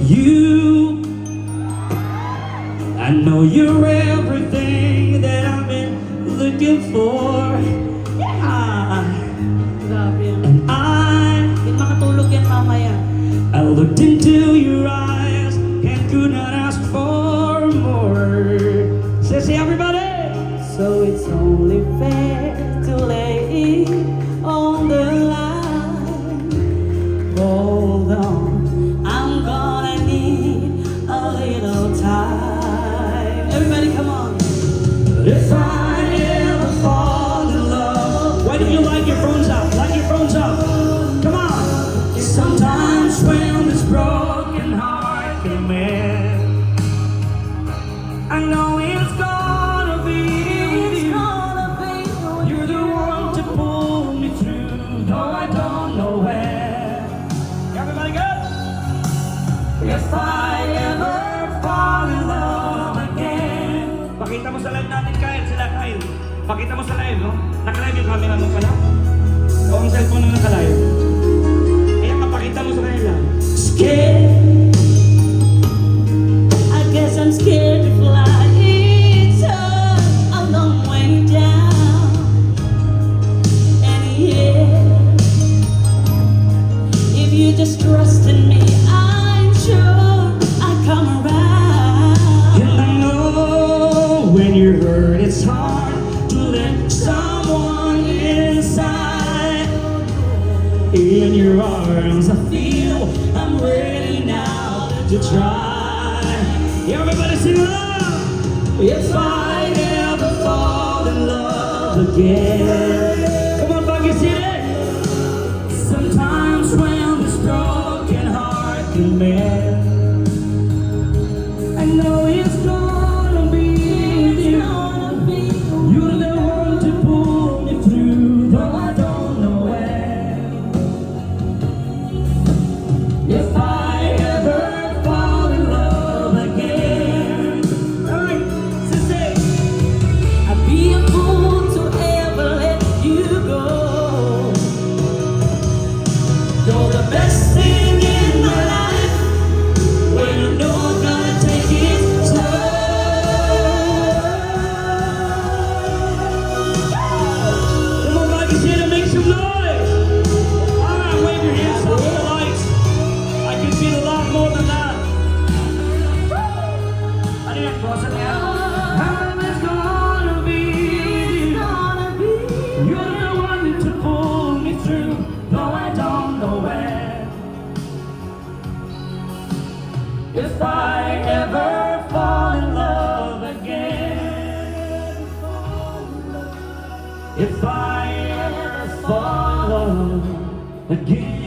You, I know you're everything that I've been looking for. Yeah. Grabe yan. And Hindi makatulog yan mamaya. I looked into your eyes and could not ask for more. Sessy, everybody! So it's only fair to lay on the line. Hold on, I'm gonna need a little time. Everybody come on. If I ever fall in love, why don't you light your phones up? Light your phones up. Come on. Sometimes when this broken heart can mend, I know it's gonna be. You're the one to pull me through, though I don't know where. Everybody go. If I ever fall in love again. Pakita mo sa live natin, Kyle. Sila, Kyle. Pakita mo sa live, no? Naka-live yung camera mo pala? O ang cellphone mo naka-live? Kaya kapakita mo sa kanila. Scared. I guess I'm scared to fly. It's a long way down. And yeah, if you just trust in me, I'm sure I'll come around. And I know when you're hurt, it's hard to let someone inside. In your arms, I feel I'm ready now to try. Everybody sing along. If I ever fall in love again. Come on, Baguio City. Sometimes when this broken heart can mend, I know it's gonna be you. You're the one to pull me through, though I don't know when. If I ever fall in love again, alright, Sissy. I'd be a fool to ever let you go. You're the best thing in my life. When you know I'm gonna take it slow. Come on, Baguio City, make some noise. Alright, wave your hands up to the lights. I can feel a lot more than that. Ano yan, boss? Ano yan? Heaven's gonna be. You're the one to pull me through, though I don't know when. If I ever fall in love again. If I ever fall in love again.